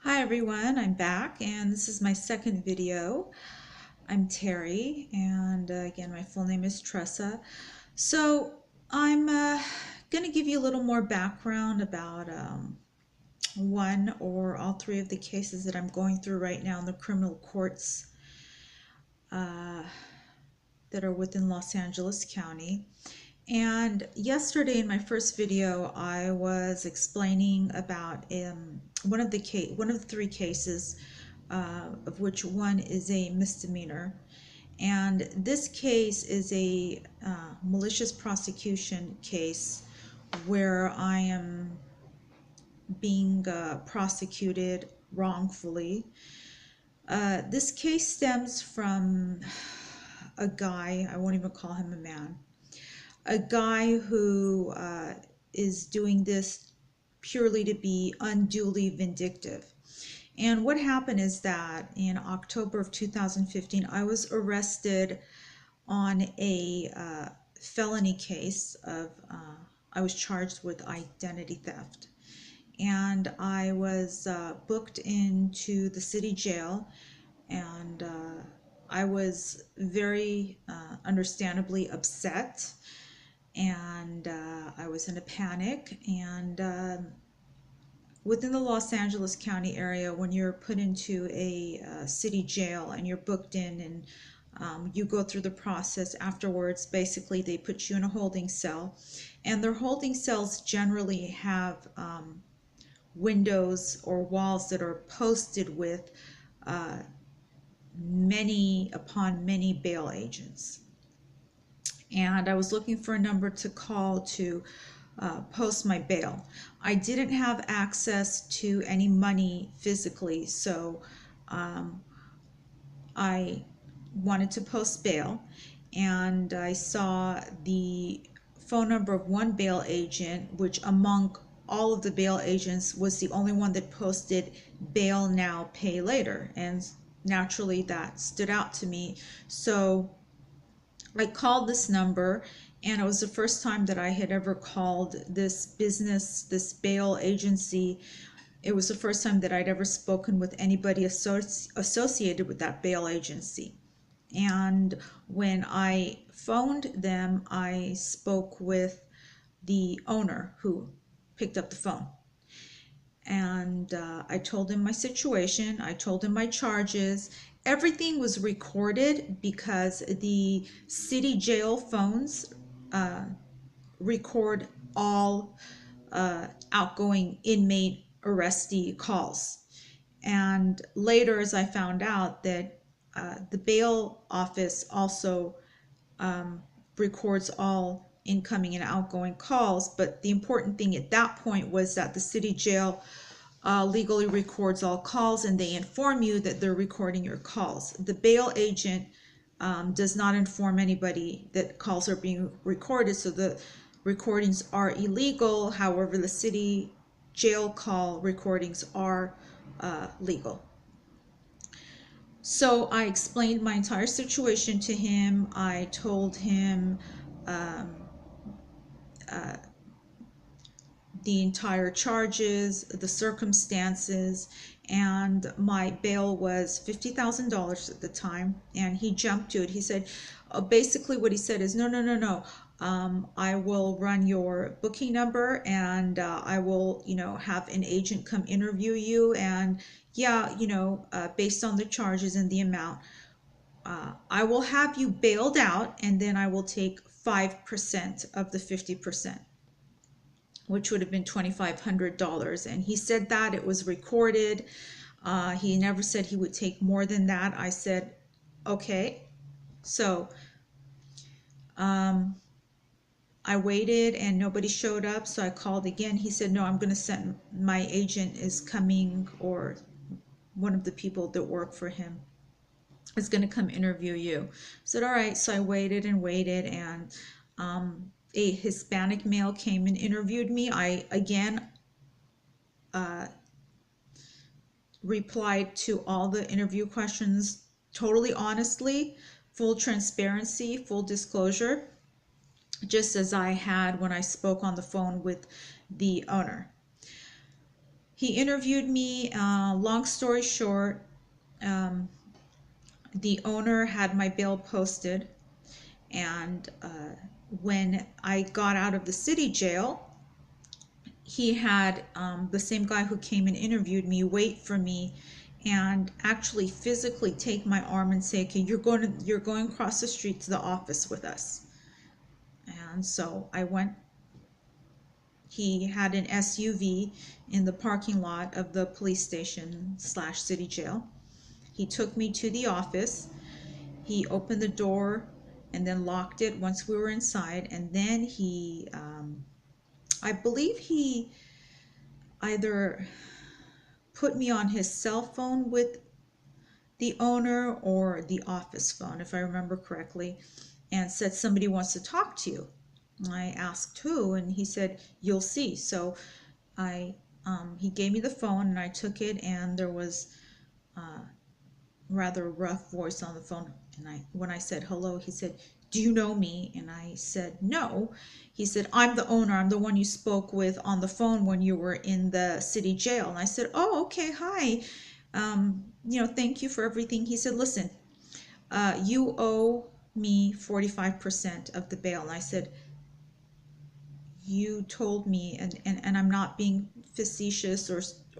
Hi everyone, I'm back and this is my second video. I'm Terry and again my full name is Tressa. So I'm going to give you a little more background about one or all three of the cases that I'm going through right now in the criminal courts uh, that are within Los Angeles County. And yesterday in my first video, I was explaining about one of the three cases, of which one is a misdemeanor. And this case is a malicious prosecution case where I am being prosecuted wrongfully. This case stems from a guy, I won't even call him a man, a guy who is doing this purely to be unduly vindictive. And what happened is that in October of 2015, I was arrested on a felony case of, I was charged with identity theft. And I was booked into the city jail, and I was very understandably upset, and I was in a panic. And within the Los Angeles County area, when you're put into a city jail and you're booked in, and you go through the process afterwards, basically they put you in a holding cell, and their holding cells generally have windows or walls that are posted with many upon many bail agents. And I was looking for a number to call to post my bail. I didn't have access to any money physically, so I wanted to post bail, and I saw the phone number of one bail agent, which among all of the bail agents was the only one that posted bail now, pay later, and naturally that stood out to me. So I called this number, and it was the first time that I had ever called this business, this bail agency. It was the first time that I'd ever spoken with anybody associated with that bail agency. And when I phoned them, I spoke with the owner who picked up the phone. And I told him my situation, I told him my charges. Everything was recorded because the city jail phones record all outgoing inmate arrestee calls. And later, as I found out that the bail office also records all incoming and outgoing calls, but the important thing at that point was that the city jail legally records all calls, and they inform you that they're recording your calls. The bail agent does not inform anybody that calls are being recorded, so the recordings are illegal. However, the city jail call recordings are legal. So I explained my entire situation to him. I told him the entire charges, the circumstances, and my bail was $50,000 at the time. And he jumped to it. He said, basically what he said is, no. I will run your booking number, and I will, have an agent come interview you. And yeah, based on the charges and the amount, I will have you bailed out, and then I will take 5% of the 50%, which would have been $2,500. And he said that it was recorded. He never said he would take more than that. I said, okay. So I waited and nobody showed up. So I called again. He said, no, I'm going to send, my agent is coming, or one of the people that work for him is going to come interview you. I said, all right. So I waited and waited, and a Hispanic male came and interviewed me. I again replied to all the interview questions totally honestly, full transparency, full disclosure, just as I had when I spoke on the phone with the owner. He interviewed me. Long story short, the owner had my bail posted, and when I got out of the city jail, he had the same guy who came and interviewed me wait for me and actually physically take my arm and say, okay, you're going across the street to the office with us. And so I went. He had an SUV in the parking lot of the police station / city jail. He took me to the office. He opened the door and then locked it once we were inside. And then he, I believe he either put me on his cell phone with the owner or the office phone, if I remember correctly, and said, somebody wants to talk to you. I asked who, and he said, you'll see. So he gave me the phone, and I took it, and there was rather rough voice on the phone. And when I said hello, he said, do you know me? And I said, no. He said, I'm the owner. I'm the one you spoke with on the phone when you were in the city jail. And I said, oh, okay, hi. Thank you for everything. He said, listen, you owe me 45% of the bail. And I said, you told me, and I'm not being facetious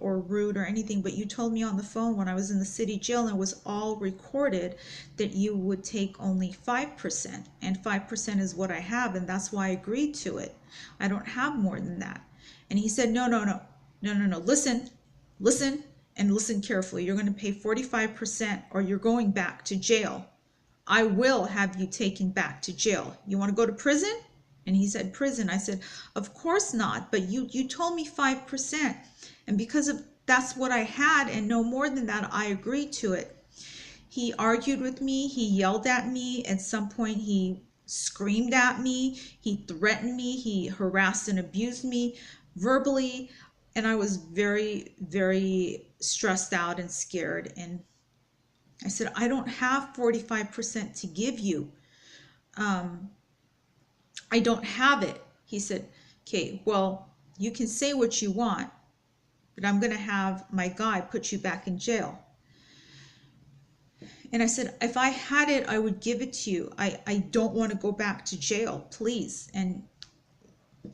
or rude or anything, but you told me on the phone when I was in the city jail, and it was all recorded, that you would take only 5%, and 5% is what I have, and that's why I agreed to it. I don't have more than that. And he said, no, listen, and listen carefully. You're going to pay 45% or you're going back to jail. I will have you taken back to jail. You want to go to prison? And he said, prison. I said, of course not, but you told me 5%. And because of that's what I had and no more than that, I agreed to it. He argued with me. He yelled at me. At some point, he screamed at me. He threatened me. He harassed and abused me verbally. And I was very, very stressed out and scared. And I said, I don't have 45% to give you. I don't have it. He said, okay, well, you can say what you want, but I'm going to have my guy put you back in jail. And I said, if I had it, I would give it to you. I don't want to go back to jail, please. And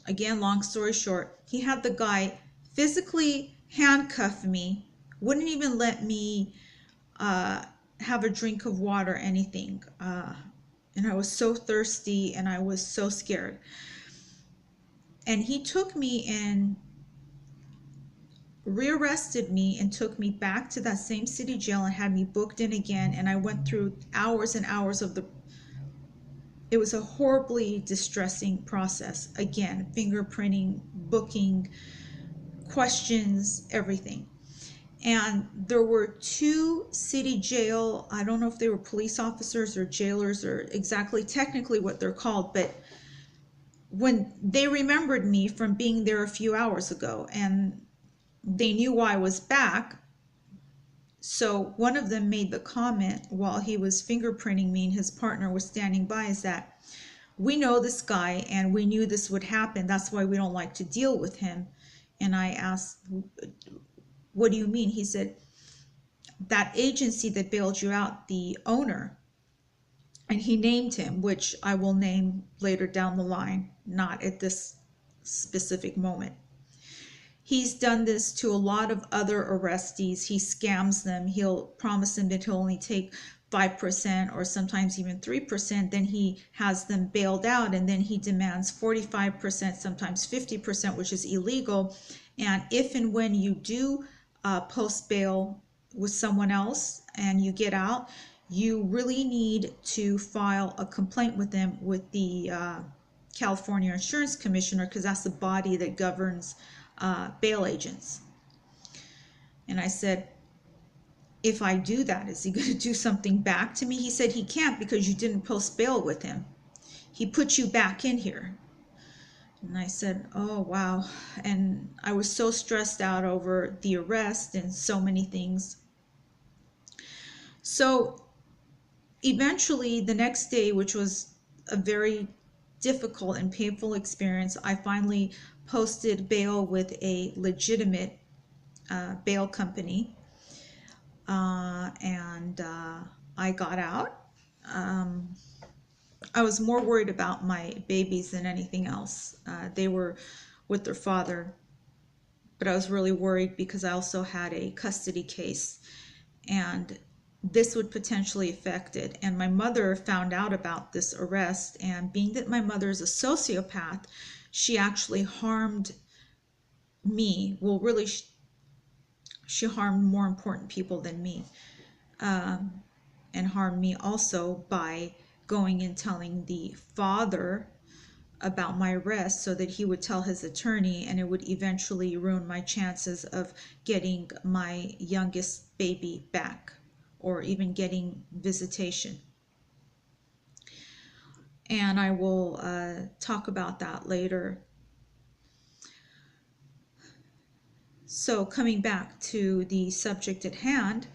again, long story short, he had the guy physically handcuff me, wouldn't even let me have a drink of water or anything. And I was so thirsty and I was so scared. And he took me and rearrested me and took me back to that same city jail and had me booked in again. And I went through hours and hours it was a horribly distressing process. Again, fingerprinting, booking, questions, everything. And there were 2 city jail, I don't know if they were police officers or jailers or exactly technically what they're called, but when they remembered me from being there a few hours ago and they knew why I was back. So one of them made the comment while he was fingerprinting me and his partner was standing by, is that we know this guy and we knew this would happen. That's why we don't like to deal with him. And I asked, what do you mean? He said, that agency that bailed you out, the owner, and he named him, which I will name later down the line, not at this specific moment. He's done this to a lot of other arrestees. He scams them. He'll promise them that he'll only take 5% or sometimes even 3%. Then he has them bailed out and then he demands 45%, sometimes 50%, which is illegal. And if and when you do post bail with someone else and you get out, you really need to file a complaint with them with the California Insurance Commissioner, because that's the body that governs bail agents. And I said, if I do that, is he going to do something back to me? He said he can't, because you didn't post bail with him. He put you back in here. And I said, oh, wow. And I was so stressed out over the arrest and so many things. So eventually the next day, which was a very difficult and painful experience, I finally posted bail with a legitimate bail company, and I got out. I was more worried about my babies than anything else. They were with their father, but I was really worried because I also had a custody case, and this would potentially affect it. And my mother found out about this arrest, and being that my mother is a sociopath, she actually harmed me. Well, really, she harmed more important people than me, and harmed me also by going and telling the father about my arrest so that he would tell his attorney, and it would eventually ruin my chances of getting my youngest baby back or even getting visitation. And I will talk about that later. So coming back to the subject at hand,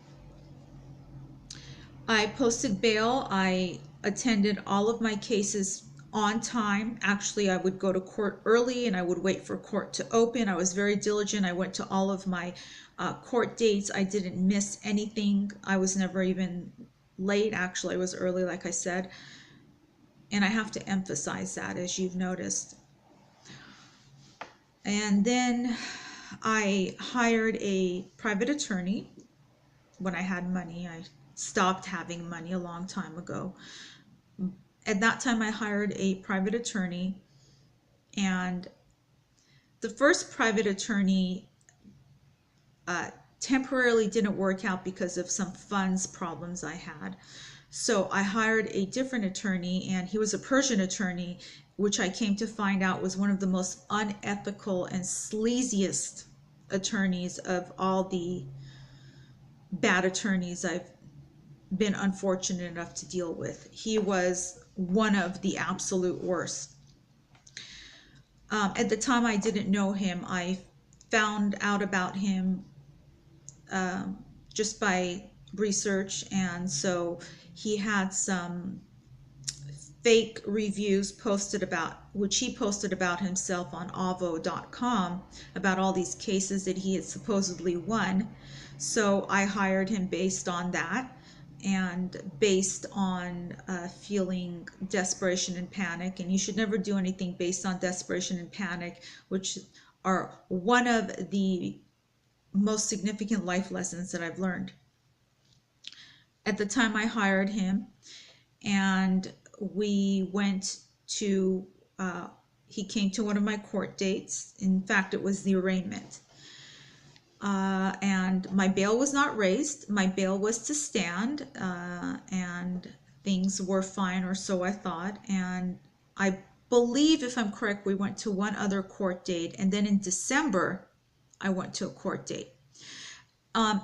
I posted bail. I attended all of my cases on time. Actually, I would go to court early and I would wait for court to open. I was very diligent. I went to all of my court dates. I didn't miss anything. I was never even late. Actually, I was early, like I said. And I have to emphasize that, as you've noticed. And then I hired a private attorney when I had money. I stopped having money a long time ago. At that time, I hired a private attorney, and the first private attorney temporarily didn't work out because of some funds problems I had. So I hired a different attorney, and he was a Persian attorney, which I came to find out was one of the most unethical and sleaziest attorneys of all the bad attorneys I've been unfortunate enough to deal with. He was one of the absolute worst. At the time, I didn't know him. I found out about him just by research, and so he had some fake reviews posted about, which he posted about himself on Avvo.com, about all these cases that he had supposedly won. So I hired him based on that, and based on feeling desperation and panic. And you should never do anything based on desperation and panic, which are one of the most significant life lessons that I've learned. At the time, I hired him, and we went to, he came to one of my court dates. In fact, it was the arraignment. And my bail was not raised. My bail was to stand, and things were fine, or so I thought. And I believe, if I'm correct, we went to one other court date, and then in December, I went to a court date.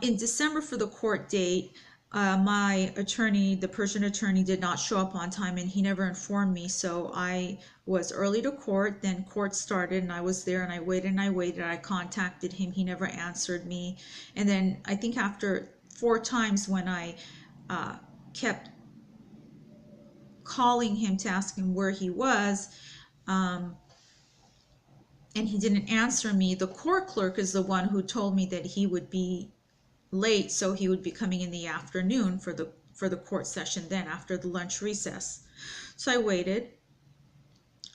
In December for the court date, my attorney, the Persian attorney, did not show up on time, and he never informed me. So I was early to court. Then court started, and I was there, and I waited and I waited. I contacted him. He never answered me. And then I think after 4 times when I kept calling him to ask him where he was, and he didn't answer me, the court clerk is the one who told me that he would be late, so he would be coming in the afternoon for the court session then, after the lunch recess. So I waited.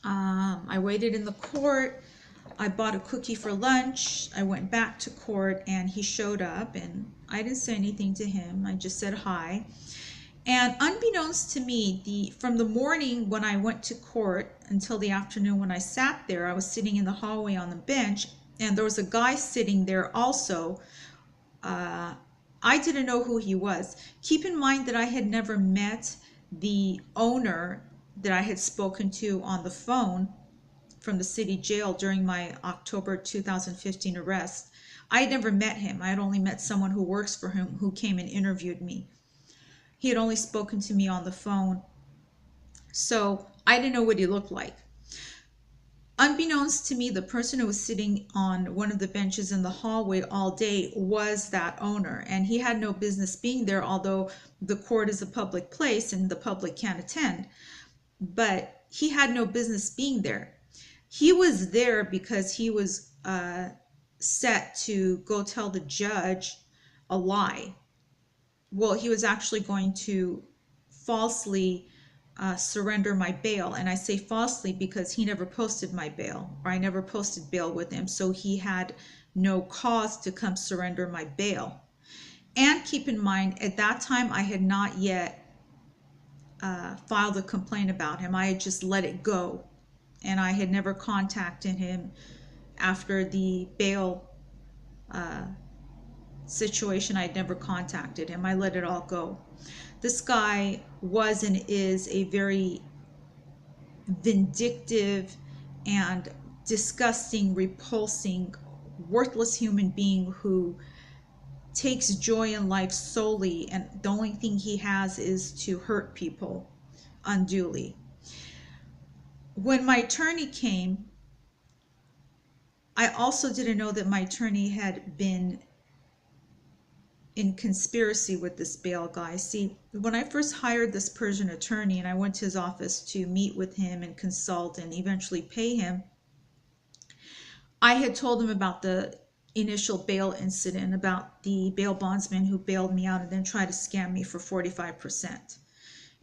I waited in the court. I bought a cookie for lunch. I went back to court, and he showed up, and I didn't say anything to him. I just said hi. And unbeknownst to me, from the morning when I went to court until the afternoon when I sat there, I was sitting in the hallway on the bench, and there was a guy sitting there also. I didn't know who he was. Keep in mind that I had never met the owner that I had spoken to on the phone from the city jail during my October 2015 arrest. I had never met him. I had only met someone who works for him who came and interviewed me. He had only spoken to me on the phone. So I didn't know what he looked like. Unbeknownst to me, the person who was sitting on one of the benches in the hallway all day was that owner, and he had no business being there, although the court is a public place and the public can't attend. But he had no business being there. He was there because he was set to go tell the judge a lie. Well, he was actually going to falsely surrender my bail. And I say falsely because he never posted my bail, or I never posted bail with him. So he had no cause to come surrender my bail. And keep in mind, at that time, I had not yet filed a complaint about him. I had just let it go. And I had never contacted him after the bail situation. I had never contacted him. I let it all go. This guy was and is a very vindictive and disgusting, repulsing, worthless human being who takes joy in life solely, and the only thing he has is to hurt people unduly. When my attorney came, I also didn't know that my attorney had been in conspiracy with this bail guy. See, when I first hired this Persian attorney and I went to his office to meet with him and consult and eventually pay him, I had told him about the initial bail incident, about the bail bondsman who bailed me out and then tried to scam me for 45%.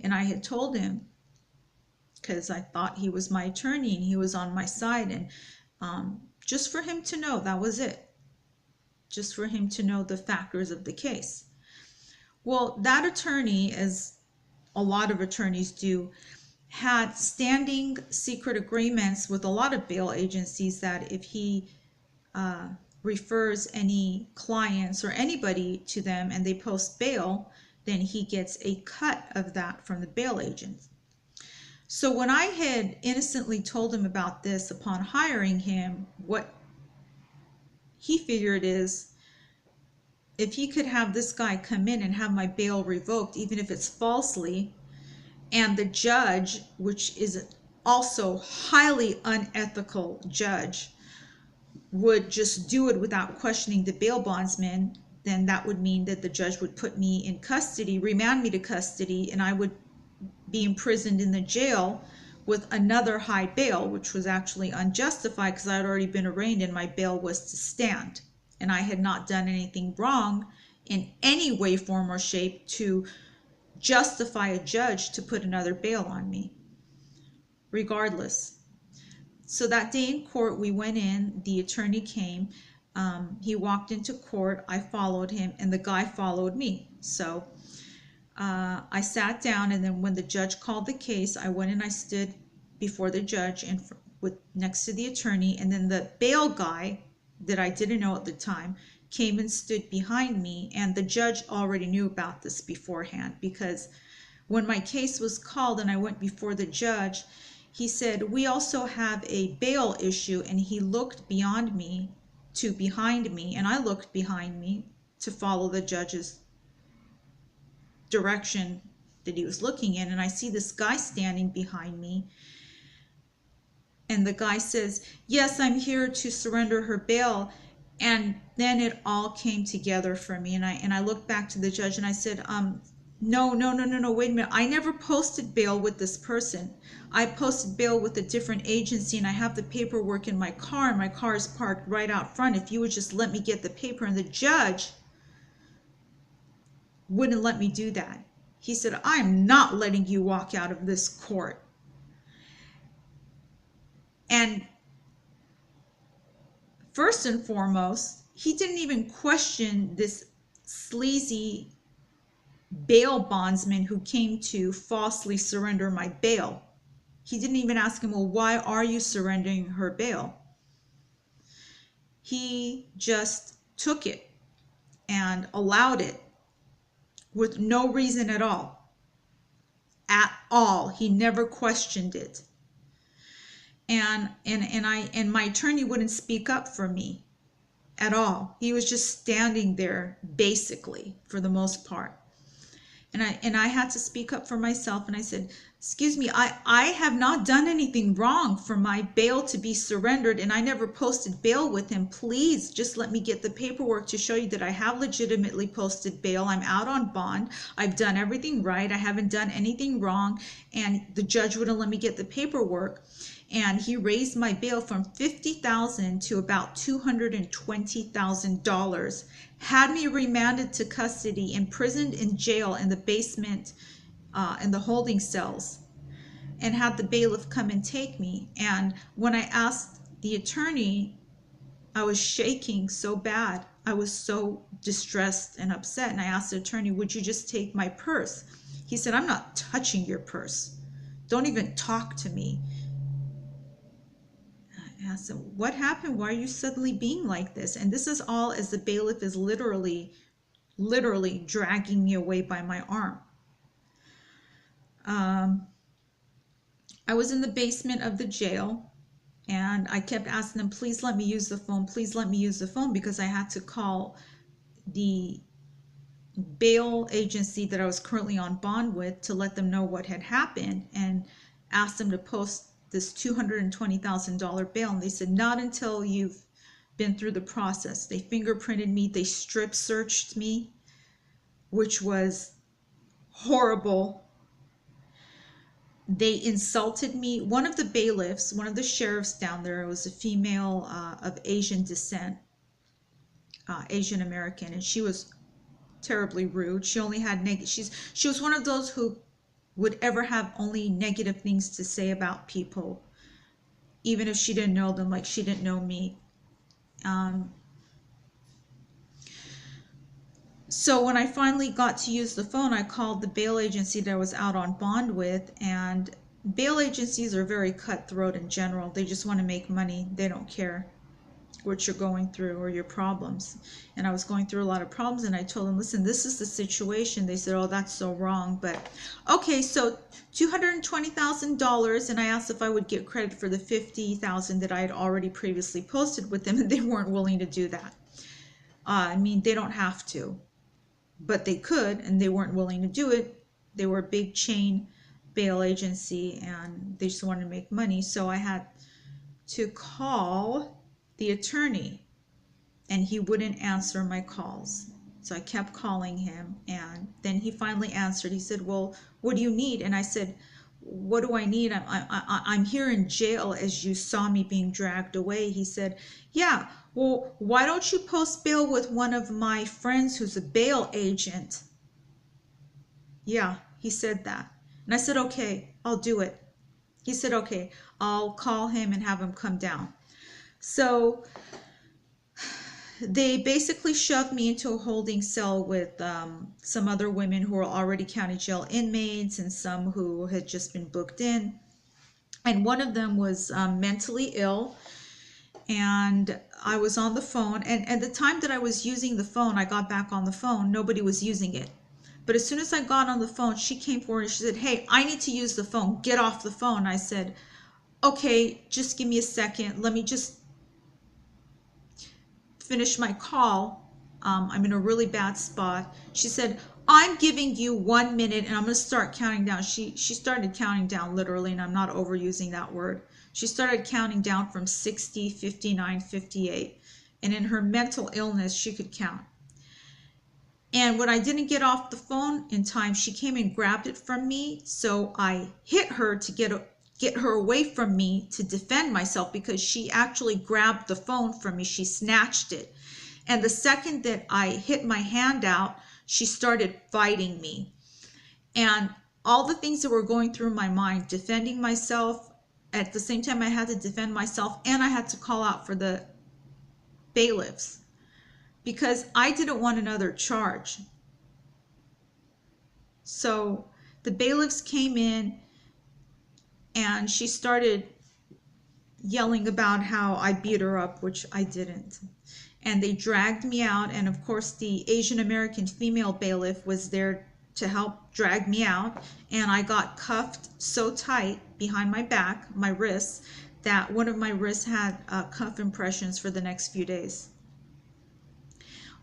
And I had told him, because I thought he was my attorney and he was on my side, and just for him to know, that was it. Just for him to know the factors of the case. Well, that attorney, as a lot of attorneys do, had standing secret agreements with a lot of bail agencies that if he refers any clients or anybody to them and they post bail, then he gets a cut of that from the bail agent. So when I had innocently told him about this upon hiring him, what he figured is, if he could have this guy come in and have my bail revoked, even if it's falsely, and the judge, which is also highly unethical judge, would just do it without questioning the bail bondsman, then that would mean that the judge would put me in custody, remand me to custody, and I would be imprisoned in the jail with another high bail, which was actually unjustified because I had already been arraigned and my bail was to stand. And I had not done anything wrong in any way, form, or shape to justify a judge to put another bail on me, regardless. So that day in court, we went in, the attorney came, he walked into court, I followed him, and the guy followed me. So I sat down, and then when the judge called the case, I went and I stood before the judge and next to the attorney, and then the bail guy that I didn't know at the time came and stood behind me, and the judge already knew about this beforehand, because when my case was called and I went before the judge, he said, we also have a bail issue, and he looked beyond me to behind me, and I looked behind me to follow the judge's direction that he was looking in, and I see this guy standing behind me, and the guy says, yes, I'm here to surrender her bail. And then it all came together for me, and I looked back to the judge and I said, no, wait a minute, I never posted bail with this person. I posted bail with a different agency, and I have the paperwork in my car, and my car is parked right out front. If you would just let me get the paper. And the judge wouldn't let me do that. He said, I'm not letting you walk out of this court. And first and foremost, he didn't even question this sleazy bail bondsman who came to falsely surrender my bail. He didn't even ask him, well, why are you surrendering her bail? He just took it and allowed it with no reason at all. At all. He never questioned it. And my attorney wouldn't speak up for me at all. He was just standing there, basically, for the most part. And I had to speak up for myself, and I said, excuse me, I have not done anything wrong for my bail to be surrendered, and I never posted bail with him. Please just let me get the paperwork to show you that I have legitimately posted bail. I'm out on bond. I've done everything right. I haven't done anything wrong. And the judge wouldn't let me get the paperwork. and he raised my bail from $50,000 to about $220,000, had me remanded to custody, imprisoned in jail in the basement, in the holding cells, and had the bailiff come and take me. And when I asked the attorney, I was shaking so bad. I was so distressed and upset. And I asked the attorney, would you just take my purse? He said, I'm not touching your purse. Don't even talk to me. I asked him, what happened? Why are you suddenly being like this? And this is all as the bailiff is literally dragging me away by my arm. I was in the basement of the jail, and I kept asking them, please let me use the phone, please let me use the phone, because I had to call the bail agency that I was currently on bond with to let them know what had happened and ask them to post this $220,000 bail. And they said, not until you've been through the process. They fingerprinted me, they strip searched me, which was horrible. They insulted me. One of the bailiffs, one of the sheriffs down there, was a female of Asian descent, Asian American, and she was terribly rude. She only had she was one of those who would ever have only negative things to say about people, even if she didn't know them, like she didn't know me. So when I finally got to use the phone, I called the bail agency that I was out on bond with, and bail agencies are very cutthroat in general. They just want to make money. They don't care what you're going through or your problems. And I was going through a lot of problems, and I told them, listen, this is the situation. They said, oh, that's so wrong. But okay, so $220,000, and I asked if I would get credit for the $50,000 that I had already previously posted with them, and they weren't willing to do that. I mean, they don't have to, but they could, and they weren't willing to do it. They were a big chain bail agency, and they just wanted to make money. So I had to call the attorney, and he wouldn't answer my calls. So I kept calling him, and then he finally answered. He said, well, what do you need? And I said, what do I need? I'm here in jail, as you saw me being dragged away. He said, yeah, well, why don't you post bail with one of my friends who's a bail agent? Yeah, he said that. And I said, okay, I'll do it. He said, okay, I'll call him and have him come down. So they basically shoved me into a holding cell with some other women who were already county jail inmates and some who had just been booked in. And one of them was mentally ill. And I was on the phone. And at the time that I was using the phone, I got back on the phone, nobody was using it. But as soon as I got on the phone, she came forward and she said, hey, I need to use the phone. Get off the phone. I said, okay, just give me a second. Let me just finish my call. I'm in a really bad spot. She said, I'm giving you 1 minute and I'm going to start counting down. She started counting down literally, and I'm not overusing that word. She started counting down from 60, 59, 58. And in her mental illness, she could count. And when I didn't get off the phone in time, she came and grabbed it from me. So I hit her to get her away from me to defend myself, because she actually grabbed the phone from me. She snatched it. And the second that I hit my hand out, she started fighting me. And all the things that were going through my mind, defending myself, at the same time I had to defend myself, and I had to call out for the bailiffs, because I didn't want another charge. So the bailiffs came in, and she started yelling about how I beat her up, which I didn't. And they dragged me out, and of course the Asian American female bailiff was there to help drag me out, and I got cuffed so tight behind my back, my wrists, that one of my wrists had cuff impressions for the next few days.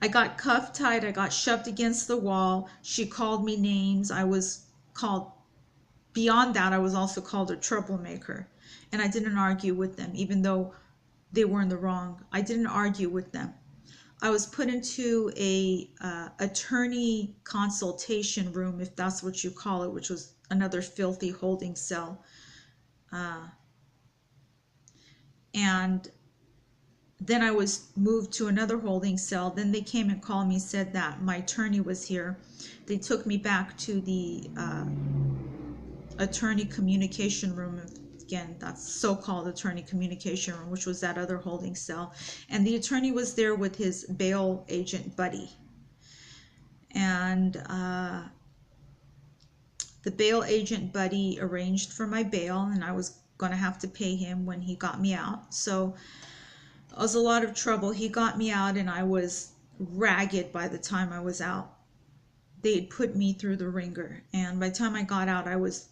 I got cuffed tight, I got shoved against the wall, she called me names, I was called, beyond that, I was also called a troublemaker. And I didn't argue with them, even though they were in the wrong. I didn't argue with them. I was put into a attorney consultation room, if that's what you call it, which was another filthy holding cell. And then I was moved to another holding cell. Then they came and called me, said that my attorney was here. They took me back to the attorney communication room. Again, that's so-called attorney communication room, which was that other holding cell. And the attorney was there with his bail agent buddy. And the bail agent buddy arranged for my bail, and I was going to have to pay him when he got me out. So it was a lot of trouble. He got me out, and I was ragged by the time I was out. They had put me through the ringer, and by the time I got out, I was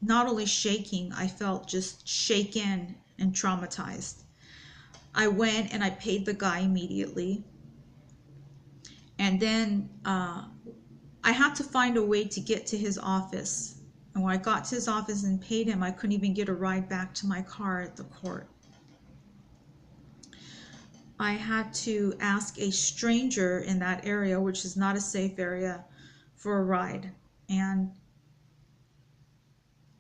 not only shaking, I felt just shaken and traumatized. I went and I paid the guy immediately, and then I had to find a way to get to his office. And when I got to his office and paid him, I couldn't even get a ride back to my car at the court. I had to ask a stranger in that area, which is not a safe area, for a ride. And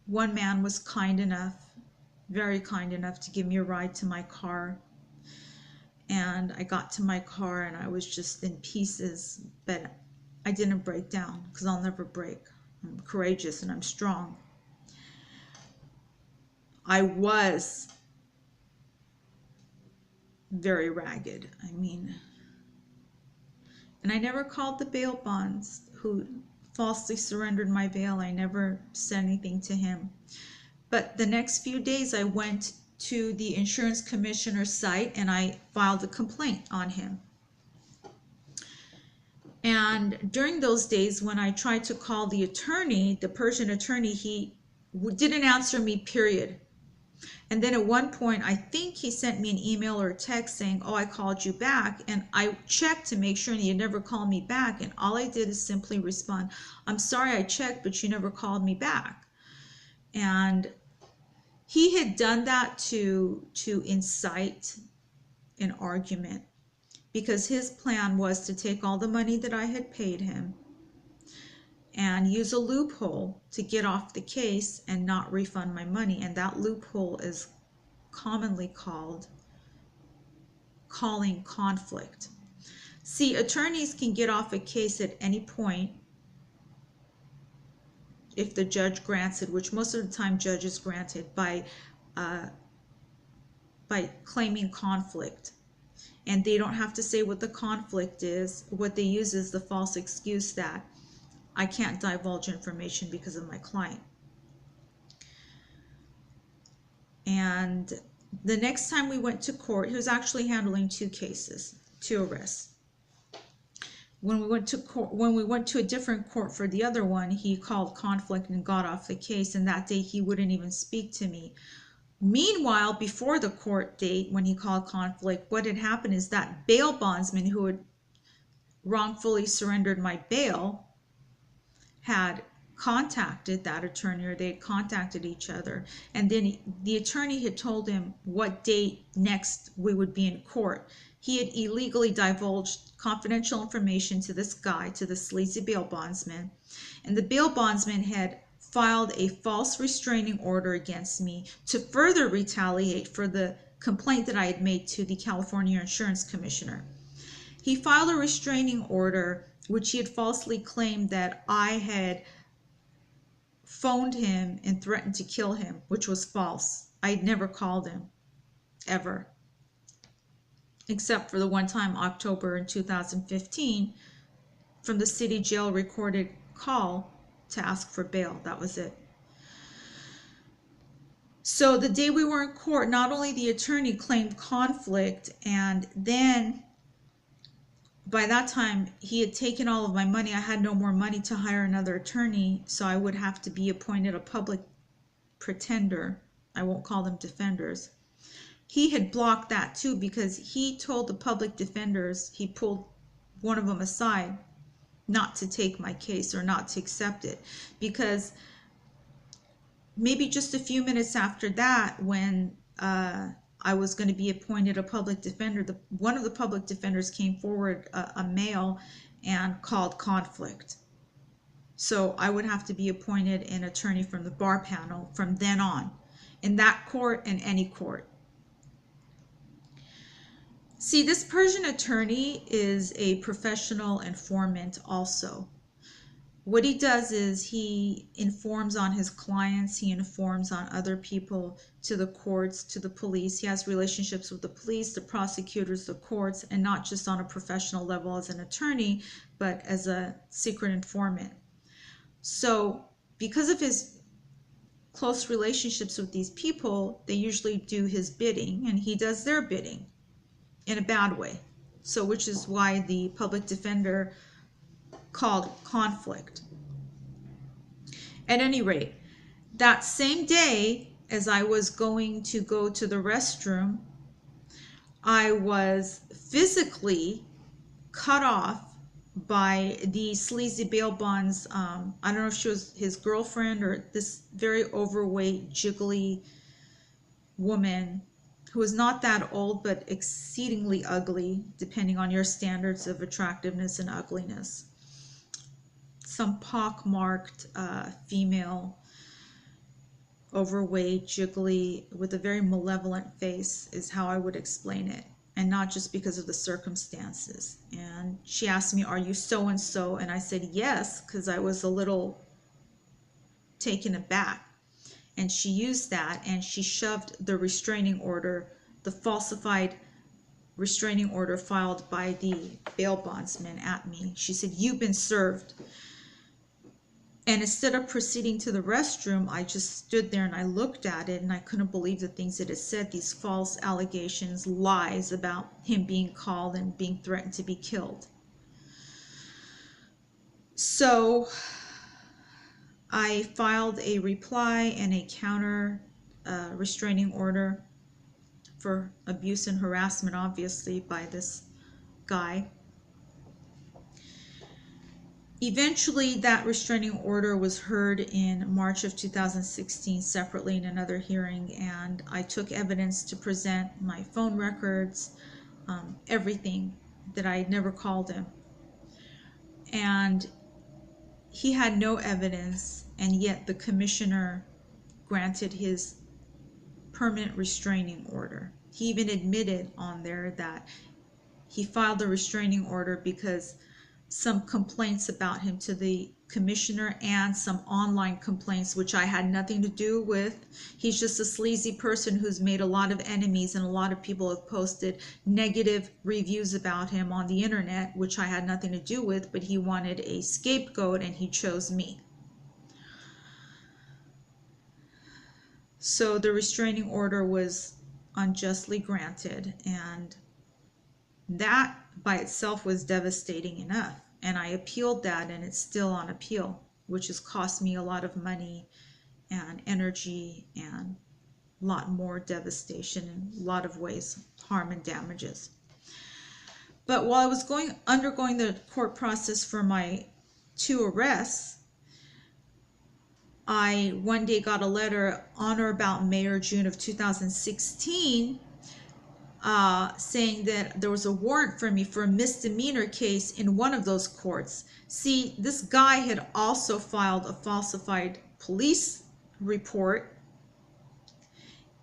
one man was kind enough, very kind enough, to give me a ride to my car. And I got to my car and I was just in pieces, but I didn't break down, because I'll never break. I'm courageous and I'm strong. I was very ragged. I mean, and I never called the bail bonds who falsely surrendered my bail. I never said anything to him. But the next few days I went to the insurance commissioner's site and I filed a complaint on him. And during those days when I tried to call the attorney, the Persian attorney, he didn't answer me, period. And then at one point, I think he sent me an email or a text saying, oh, I called you back. And I checked to make sure, and he never called me back. And all I did is simply respond, I'm sorry I checked, but you never called me back. And he had done that to incite an argument, because his plan was to take all the money that I had paid him and use a loophole to get off the case and not refund my money. And that loophole is commonly called calling conflict. See, attorneys can get off a case at any point if the judge grants it, which most of the time judges grant it, by claiming conflict. And they don't have to say what the conflict is. What they use is the false excuse that I can't divulge information because of my client. And the next time we went to court, he was actually handling two cases, two arrests. When we went to court, when we went to a different court for the other one, he called conflict and got off the case. And that day he wouldn't even speak to me. Meanwhile, before the court date, when he called conflict, what had happened is that bail bondsman who had wrongfully surrendered my bail had contacted that attorney, or they had contacted each other. And then the attorney had told him what date next we would be in court. He had illegally divulged confidential information to this guy, to the sleazy bail bondsman. And the bail bondsman had filed a false restraining order against me to further retaliate for the complaint that I had made to the California Insurance Commissioner. He filed a restraining order which he had falsely claimed that I had phoned him and threatened to kill him, which was false. I had never called him, ever, except for the one time, October in 2015, from the city jail recorded call to ask for bail. That was it. So the day we were in court, not only the attorney claimed conflict, and then by that time he had taken all of my money. I had no more money to hire another attorney, so I would have to be appointed a public pretender. I won't call them defenders. He had blocked that too, because he told the public defenders, he pulled one of them aside, not to take my case or not to accept it, because maybe just a few minutes after that, when I was going to be appointed a public defender, one of the public defenders came forward, a male, and called conflict. So I would have to be appointed an attorney from the bar panel from then on, in that court and any court. See, this Persian attorney is a professional informant also. What he does is he informs on his clients, he informs on other people, to the courts, to the police. He has relationships with the police, the prosecutors, the courts, and not just on a professional level as an attorney, but as a secret informant. So because of his close relationships with these people, they usually do his bidding, and he does their bidding in a bad way. So which is why the public defender called conflict. At any rate, that same day, as I was going to go to the restroom, I was physically cut off by the sleazy bail bonds. I don't know if she was his girlfriend or this very overweight, jiggly woman who was not that old, but exceedingly ugly, depending on your standards of attractiveness and ugliness. Some pock-marked female, overweight, jiggly, with a very malevolent face is how I would explain it, and not just because of the circumstances. And she asked me, "Are you so and so?" And I said yes, because I was a little taken aback. And she used that, and she shoved the restraining order, the falsified restraining order filed by the bail bondsman, at me. She said, "You've been served." And instead of proceeding to the restroom, I just stood there and I looked at it, and I couldn't believe the things it had said, these false allegations, lies about him being called and being threatened to be killed. So I filed a reply and a counter restraining order for abuse and harassment, obviously, by this guy. Eventually, that restraining order was heard in March of 2016 separately in another hearing, and I took evidence to present, my phone records, everything, that I had never called him. And he had no evidence, and yet the commissioner granted his permanent restraining order. He even admitted on there that he filed a restraining order because some complaints about him to the commissioner and some online complaints, which I had nothing to do with. He's just a sleazy person who's made a lot of enemies, and a lot of people have posted negative reviews about him on the internet, which I had nothing to do with, but he wanted a scapegoat and he chose me. So the restraining order was unjustly granted, and that by itself was devastating enough. And I appealed that, and it's still on appeal, which has cost me a lot of money and energy and a lot more devastation in a lot of ways, harm and damages. But while I was undergoing the court process for my 2 arrests, I one day got a letter on or about May or June of 2016 saying that there was a warrant for me for a misdemeanor case in one of those courts. See, this guy had also filed a falsified police report,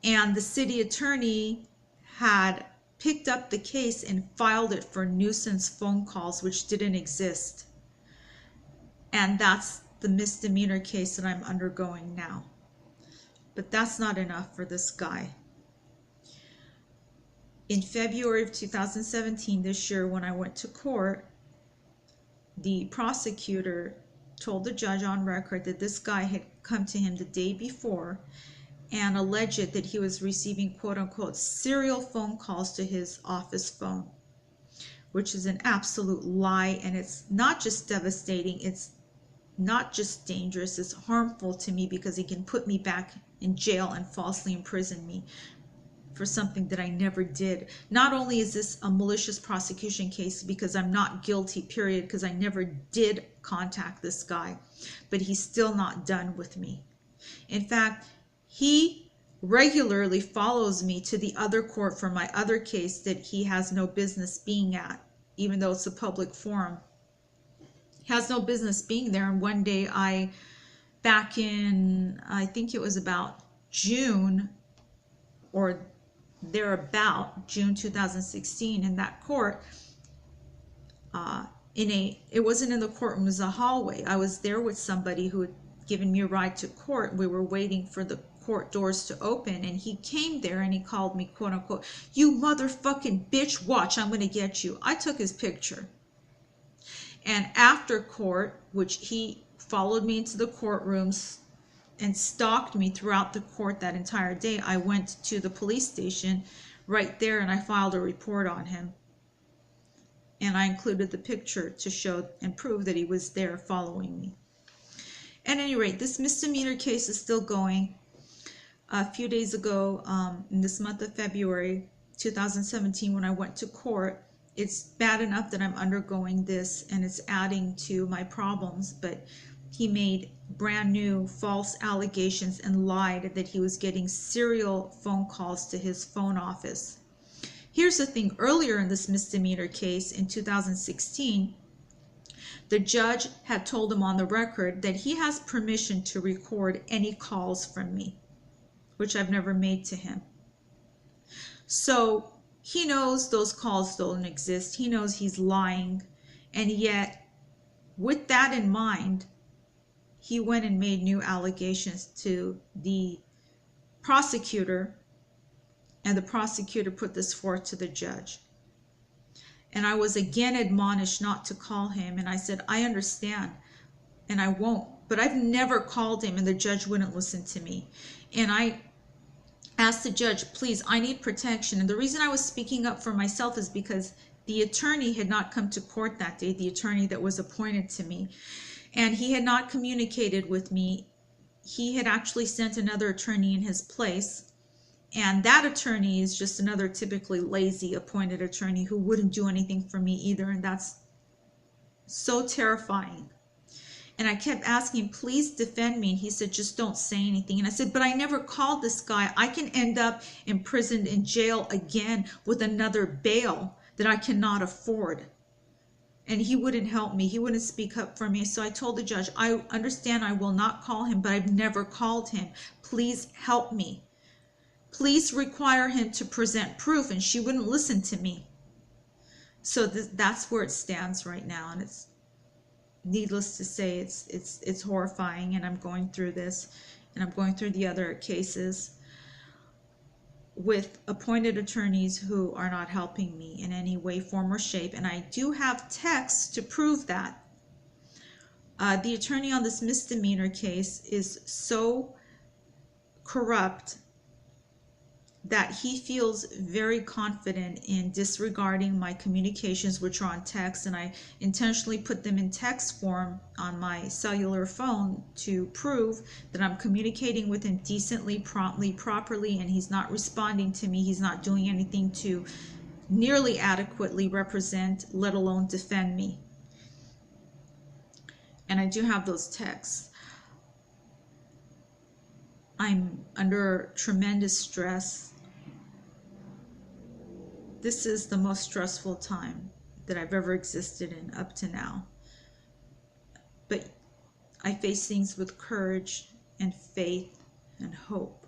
and the city attorney had picked up the case and filed it for nuisance phone calls, which didn't exist. And that's the misdemeanor case that I'm undergoing now. But that's not enough for this guy. In February of 2017, this year, when I went to court, the prosecutor told the judge on record that this guy had come to him the day before and alleged that he was receiving quote-unquote serial phone calls to his office phone, which is an absolute lie. And it's not just devastating, it's not just dangerous, it's harmful to me, because he can put me back in jail and falsely imprison me for something that I never did. Not only is this a malicious prosecution case because I'm not guilty, period, because I never did contact this guy, but he's still not done with me. In fact, he regularly follows me to the other court for my other case that he has no business being at, even though it's a public forum. He has no business being there. And one day back in, I think it was about June or there about June 2016 in that court. It wasn't in the courtroom, it was a hallway. I was there with somebody who had given me a ride to court. We were waiting for the court doors to open, and he came there and he called me, quote unquote, "You motherfucking bitch, watch, I'm gonna get you." I took his picture. And after court, which he followed me into the courtrooms and stalked me throughout the court that entire day, I went to the police station right there and I filed a report on him. And I included the picture to show and prove that he was there following me. At any rate, this misdemeanor case is still going. A few days ago, in this month of February 2017, when I went to court, it's bad enough that I'm undergoing this and it's adding to my problems, but he made brand new false allegations and lied that he was getting serial phone calls to his phone office. Here's the thing, earlier in this misdemeanor case in 2016, the judge had told him on the record that he has permission to record any calls from me, which I've never made to him. So he knows those calls don't exist. He knows he's lying. And yet, with that in mind, he went and made new allegations to the prosecutor, and the prosecutor put this forth to the judge. And I was again admonished not to call him, and I said, I understand, and I won't. But I've never called him, and the judge wouldn't listen to me. And I asked the judge, please, I need protection. And the reason I was speaking up for myself is because the attorney had not come to court that day, the attorney that was appointed to me. And he had not communicated with me. He had actually sent another attorney in his place. And that attorney is just another typically lazy appointed attorney who wouldn't do anything for me either. And that's so terrifying. And I kept asking him, please defend me. And he said, just don't say anything. And I said, but I never called this guy. I can end up imprisoned in jail again with another bail that I cannot afford. And he wouldn't help me. He wouldn't speak up for me. So I told the judge, I understand I will not call him, but I've never called him. Please help me. Please require him to present proof. And she wouldn't listen to me. So that's where it stands right now. And it's needless to say, it's horrifying. And I'm going through this, and I'm going through the other cases with appointed attorneys who are not helping me in any way, form, or shape. And I do have texts to prove that. The attorney on this misdemeanor case is so corrupt that he feels very confident in disregarding my communications, which are on text, and I intentionally put them in text form on my cellular phone to prove that I'm communicating with him decently, promptly, properly, and he's not responding to me. He's not doing anything to nearly adequately represent, let alone defend me. And I do have those texts. I'm under tremendous stress. This is the most stressful time that I've ever existed in up to now. But I face things with courage and faith and hope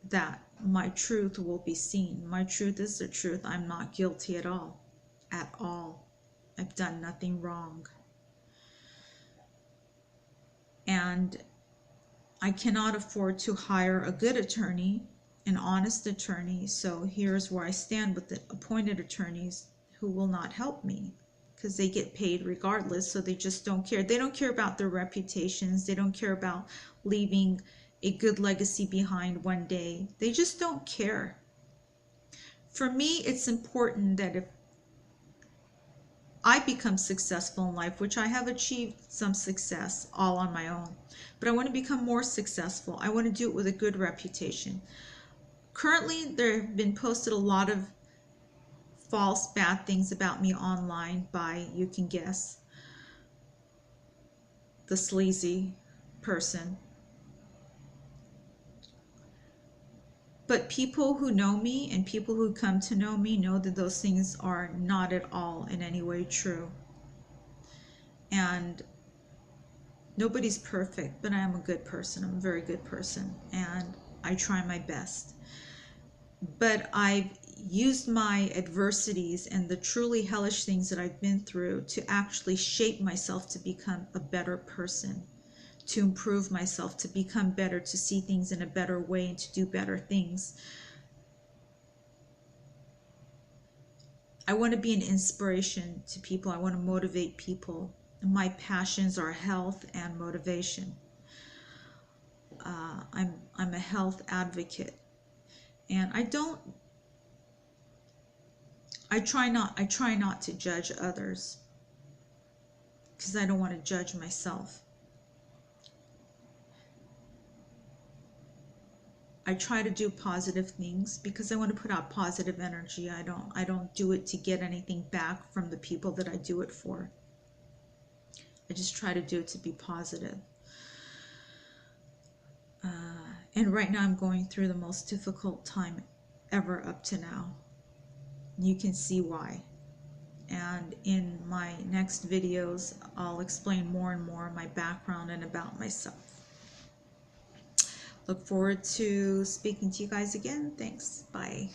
that my truth will be seen. My truth is the truth. I'm not guilty at all. At all. I've done nothing wrong. And I cannot afford to hire a good attorney, an honest attorney. So here's where I stand with the appointed attorneys who will not help me because they get paid regardless. So they just don't care. They don't care about their reputations. They don't care about leaving a good legacy behind one day. They just don't care. For me, it's important that if I become successful in life, which I have achieved some success all on my own, but I want to become more successful. I want to do it with a good reputation. Currently, there have been posted a lot of false, bad things about me online by, you can guess, the sleazy person. But people who know me and people who come to know me know that those things are not at all in any way true. And nobody's perfect, but I am a good person. I'm a very good person, and I try my best. but I've used my adversities and the truly hellish things that I've been through to actually shape myself to become a better person, to improve myself, to become better, to see things in a better way, and to do better things. I want to be an inspiration to people. I want to motivate people. My passions are health and motivation. I'm a health advocate, and I try not to judge others because I don't want to judge myself. I try to do positive things because I want to put out positive energy. I don't do it to get anything back from the people that I do it for. I just try to do it to be positive. And right now I'm going through the most difficult time ever up to now. You can see why. And in my next videos, I'll explain more and more my background and about myself. Look forward to speaking to you guys again. Thanks. Bye.